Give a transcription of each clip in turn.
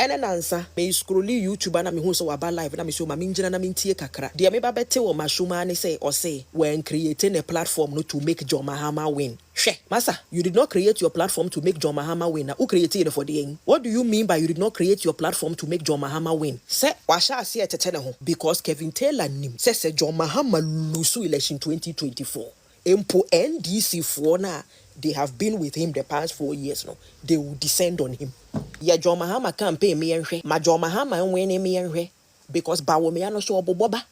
ene nansa me scrolli YouTube na me hu so waba live na me so ma me ngina na me ntie kakra de me ba bete wo mashuma ne say or say when creating a platform no to make John Mahama win. She masa, you did not create your platform to make John Mahama win. Na who created it for the end? What do you mean by you did not create your platform to make John Mahama win? Say washa ase etete ne ho because Kevin Taylor nim say John Mahama lose election 2024. Empo NDC for na they have been with him the past 4 years now. They will descend on him. Yeah, John Mahama campaign me enhwe. Ma John Mahama win me enhwe because Bawumia no so oboboba.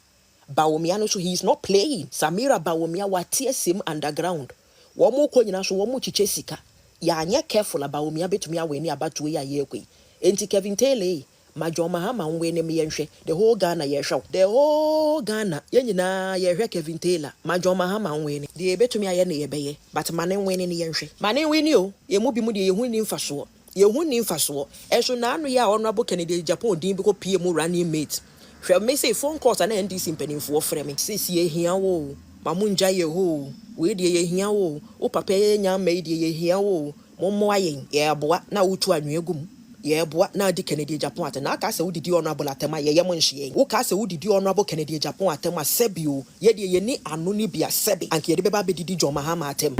Bawumia no so he is not playing. Samira Bawumia watie sim underground. Womo ko nyina so womo chiche sika. Ya anya careful about Bawumia betumi aweni abatu ya yekwe. Enti Kevin Taylor ma John Mahama win me enhwe. The whole Ghana yehwe. The whole Ghana yenyina yehwe Kevin Taylor. Ma John Mahama win. The betumi aye na yebeye. But manen win ni yenhwe. Manen win yo. Ye mu bi mu de ye hu ni mfaso. Ye hu ni mfaso. Enso na anu ya honorable Kennedy Agyapong din bi ko PM running mate. Hwe me say phone calls na NDC mpanimfo frɛ me. Sisi ye hia wo. Mamunja ye ho. We de ye hia wo. O papa ye nya me de ye hia wo. Mommo ayen. Ye boa na wutu anwegum. Ye boa na di Kennedy Agyapong atem. Na ka se wo didi honorable atem ye ye mo nhye. Wo ka se wo didi honorable Kennedy Agyapong atem asebio. Ye de ye ni anu ni bia sebe. Anke ye de beba be didi John Mahama atem.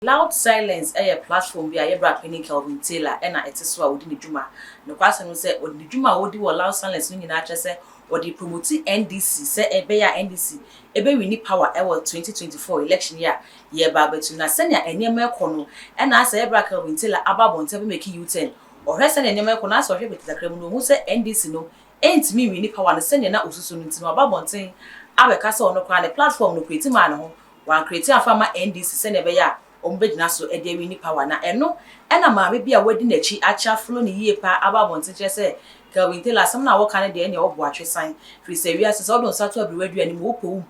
Loud silence a platform via your brand penny Kelvin Taylor and it is what within the Juma. No question will say, or the Juma would do loud silence when you naturally say, or the promote NDC, say a bear NDC, a baby we need power our 2024 election year, year Baba to Nasenia and near Melcono, and I say, Ebra Kelvin Taylor about on table making you 10, or her son and near Melconas or with the criminal who say NDC no, ain't me we need power and send you not also into my babon thing. Our castle on a platform no creating man, one creating a farmer NDC send a bear. Ombedina so e de wini power na eno na maame bia wadi nachi acha flo ne yie pa ababonte che se Kelvin Taylor asem na wo kan de ene obo atwesan free se wi ase so don sato abriwadu ani mo po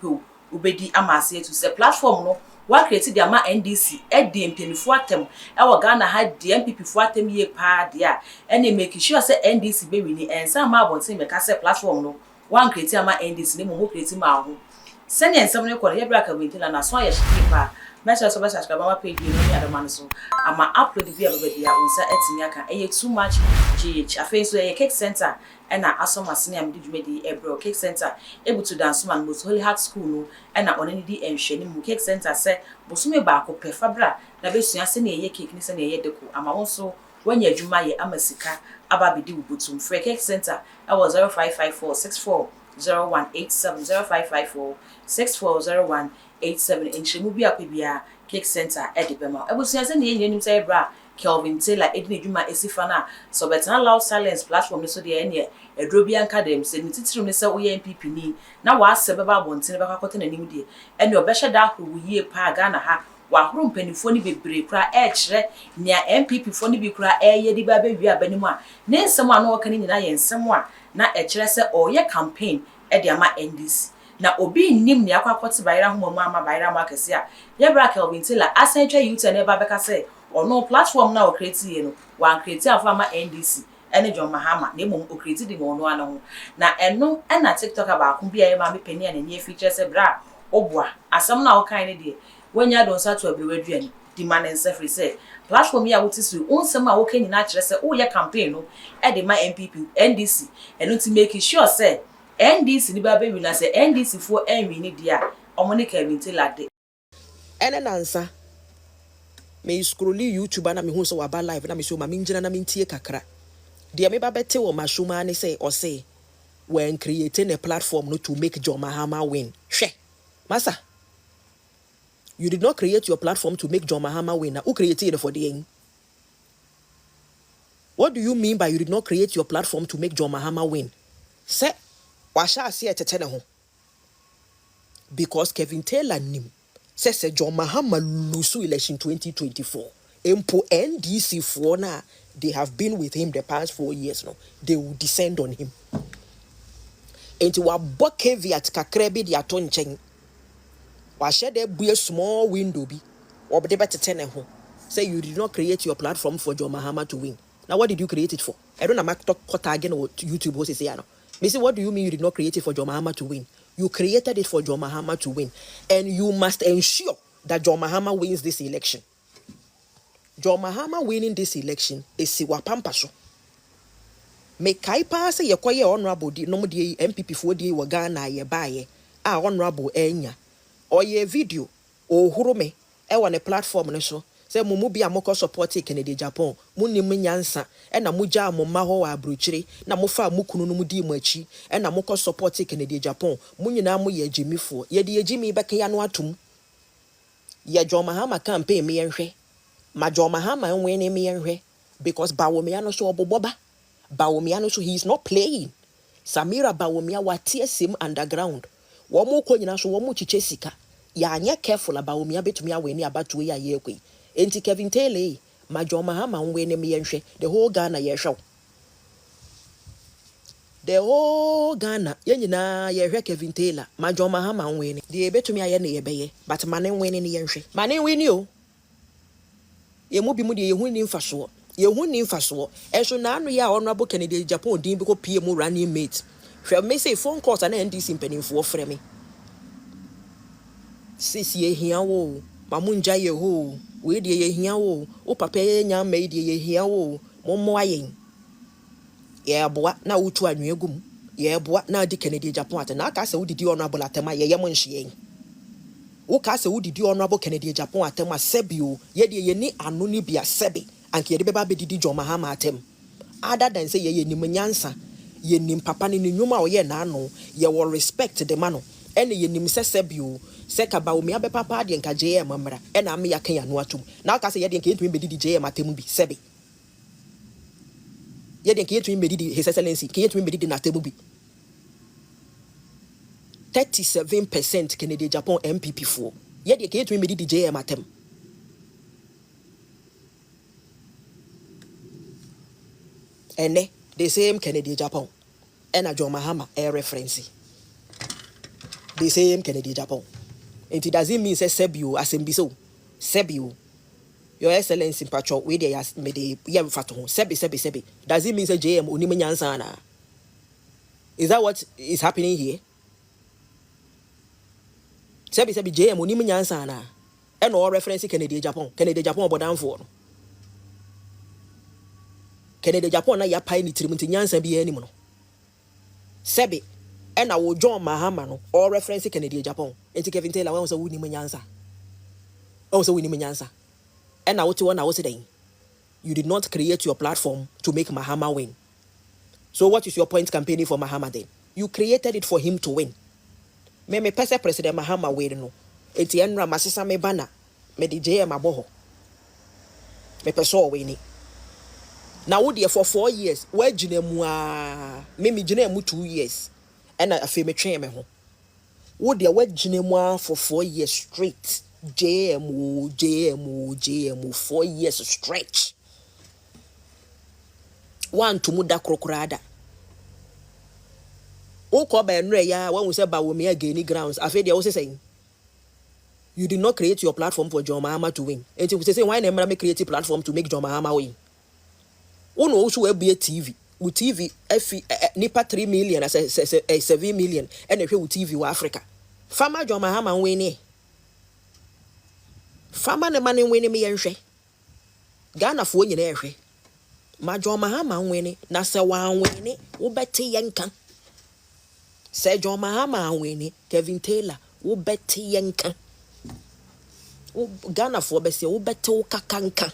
obedi amase to se platform no wa create the ama NDC e de mpenifo atem e wo Ghana ha de MPP fo atem yie pa de a ene make sure se NDC be wini ensa ma abonte me ka se platform no wan create ama NDC ne mo create ma ho sene ensem ne ko ye bra Kelvin Taylor na so ya shiki pa Mesha so subscribe my page ni other man so ama upload video baby unsa etimi aka too much gh afen so cake center na asomasene am didwumedi ebro cake center able to dance man most holy heart school no na onani di enhwene mu cake center se bosume ba ko pefabra na besua se na cake ni se na deco ama won so wanya adwuma ye amasika aba bidi ubutum free cake center was 055464 0187 0554 6401 87 inch mu bia kwebia cake center edibema ebusia se na yenim say bra Kelvin Taylor edina dwuma esifa na so betena loud silence platform ne so de ene edrobi anka dem se ni titirim ne se oye MPP ni na wa se beba bontene beka kote na nim de ene obehye da ahuru yie pa Ghana ha wa ahuru mpanifo ni bebre kura e kire nia MPP fo ni bi kura e ye di ba be wi abanimu a ne nsem a no woka ni nyina ye nsem a na e kire se oye campaign e de ama NDC na obi nim ne akwakote bayira homo ama bayira ma kese a ye bra Kelvin Taylor asentwa youth na eba beka se ono platform na o create ye no wan create afama NDC ene John Mahama na emo o create di mo no ana ho na eno na TikTok aba ko bia ye ma me pani ana ne feature se bra oboa asam na o kan ne de wanya don sa to abrewadu ani di man en free say platform ya wotisu onsem a wo kan nyina kire se o ye campaign no e de ma MPP NDC eno ti make sure say NDC ni ba be wi na say NDC fo enwi ni dia omone Kelvin Taylor de ene nansa me scrolli YouTube na me hu so waba live na me so ma me ngina na me ntie kakra de me ba bete wo mashuma ne say or say when creating a platform no to make John Mahama win. Hwe masa, you did not create your platform to make John Mahama win. Now who created it for the end? What do you mean by you did not create your platform to make John Mahama win? Say washa ase etete ne ho because Kevin Taylor nim says John Mahama lose election 2024. Empo NDC for na they have been with him the past 4 years now. They will descend on him. Enti wa bo caveat kakra bi de ato nchen. Wa shede bue small window bi. Obde betete ne ho. Say you did not create your platform for John Mahama to win. Now what did you create it for? I don't know talk again or YouTube host say no. Me say what do you mean you did not create it for John Mahama to win? You created it for John Mahama to win. And you must ensure that John Mahama wins this election. John Mahama winning this election is siwa pampaso. Me kaipa se ye kwaye honorable di no di MPP fo di wa Ghana ye baye a honorable enya. Oye video o hurume e wa ne platform ne so se mumu bia moko support Kennedy Agyapong munim nyansa e na muja amoma ho wa abrochire na mofa mukunu no mudi mu achi e na moko support Kennedy Agyapong munyina mu ye jimifo ye de jimi beka ya no atum ye John Mahama campaign me yenhwe ma John Mahama enwe ne me yenhwe because Bawumia no so oboboba Bawumia no so he is not playing Samira Bawumia watie sim underground wo mo ko nyina so wo mo chiche sika ya anya careful about Bawumia betumi aweni abatu ya yekwe enti Kevin Taylor ma John Mahama nwe ne me yenhwe the whole Ghana ye hwew the whole Ghana yenyina ye hwe Kevin Taylor ma John Mahama nwe ne de betumi aye ne yebeye but mane nwe ne yenhwe mane nwe ni o ye mu bi mu de ye hu ni mfaso ye hu ni mfaso enso na anu ya honorable Kennedy Agyapong din bi ko PM running mate hwe me say phone calls na NDC mpanimfo frɛ me sisi ye hia wo mamunja ye ho we de ye hia wo o papa ye nya me de ye hia wo mommo ayen ye boa na wutu anwegum ye boa na di Kennedy Agyapong ate na aka se wudidi honorable atema ye ye monhye wo ka se wudidi honorable Kennedy Agyapong atema sebio ye de ye ni anu ni bia sebe anke ye de beba bedidi John Mahama atem other than say ye nim nyansa ye nim papa ni nyuma o ye na anu ye will respect the man ene ye nim sebio se ka Bawumia be papa de nka JM amra ena am ya kan ya no atum na aka se ye de nka yetumi bedidi JM atem bi sebe ye de nka yetumi bedidi his excellency ka yetumi bedidi na atem bi 37% Kennedy Agyapong MPP for ye de nka yetumi bedidi JM atem ene the same Kennedy Agyapong ena John Mahama a reference the same Kennedy Agyapong. It doesn't mean say sebio asembiso sebio your excellency patcho we dey as me dey yam fato sebi doesn't mean say JM oni nyansa na is that what is happening here sebi JM oni nyansa na e no reference Kennedy Agyapong bodan for no Kennedy Agyapong na ya pai ni tirim nyansa bi ani mu no sebi and I will John Mahama no or reference Kennedy Agyapong. Enti Kevin Taylor when was a winning nyansa. Also winning nyansa. And I was saying you did not create your platform to make Mahama win. So what is your point campaigning for Mahama then? You created it for him to win. Me pese President Mahama win no. Enti enra masisa me bana me di JM aboho. Me peso wini. Now wo dey for 4 years. Where gina mu a me gina mu 2 years. And I feel me train me home. Would the wet Jinema for 4 years straight? JMO 4 years stretch. One to muda crocrada. O Koba and Raya, when we say Bawumia gaining grounds, I feel they also saying you did not create your platform for John Mahama to win. And you say, why never make create a platform to make John Mahama win? One also will be a TV. With TV, nipa 3 million, 7 million, and if you TV with Africa. Farmer John Mahama winning. Farmer the money winning me and she. Ghana for you there. Ma John Mahama winning, Nasa one winning, Ubeti Yankan. Say John Mahama winning, Kevin Taylor, Ubeti Yankan. Ghana for Bessie, Ubeto Kakanka.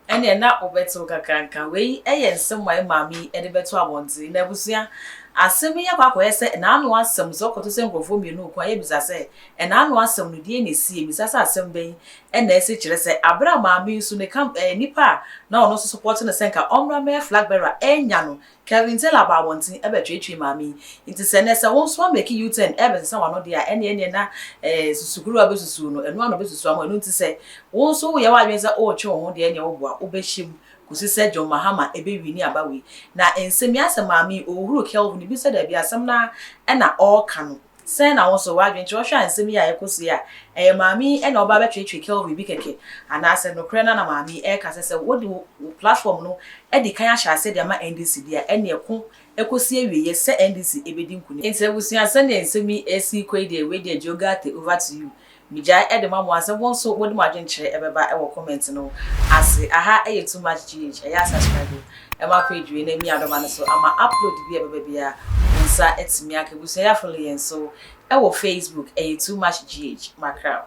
Ene na obeto kakanka we ensem wai mami ede beto abonti na busia asem ya kwakwa ese na anu asem so koto se nkrofo mienu kwa ye bisa se na anu asem no die na sie bisa se asem ben na ese kire se abra mami su ne kam nipa na ono so support na senka omra me flag bearer enya no Kevin Taylor ba wonti ebe twetwe mami nti se na se won so make U10 ebe se wano dia ene na susukuru abesusu no enu ano besusu amo enu nti se won so ye wa adwen se o twe ho de ene wo boa obehim kusi se John Mahama ebe wini abawe na ensemi asem mami ohuru Kelvin bi se da bi asem na na all kanu se na won so wa adwen twe hwa ensemi ya ekosi ya mami ena oba betwetwe Kelvin bi keke ana se no kre na mami ka se wo di platform no edi kan ahya ase de ma NDC dia ene eko ekosi awiye se NDC ebedi nkuni enti ebusia se na ensemi esi kwede we de geography over to you Mija e de ma mo asem won so wodi ma dwenkyere e beba e wo comment no ase aha e too much gh e ya subscribe e ma page we na mi adoma no so ama upload bi e beba bia nsa etimi aka buso ya follow yen so e wo Facebook e too much gh makra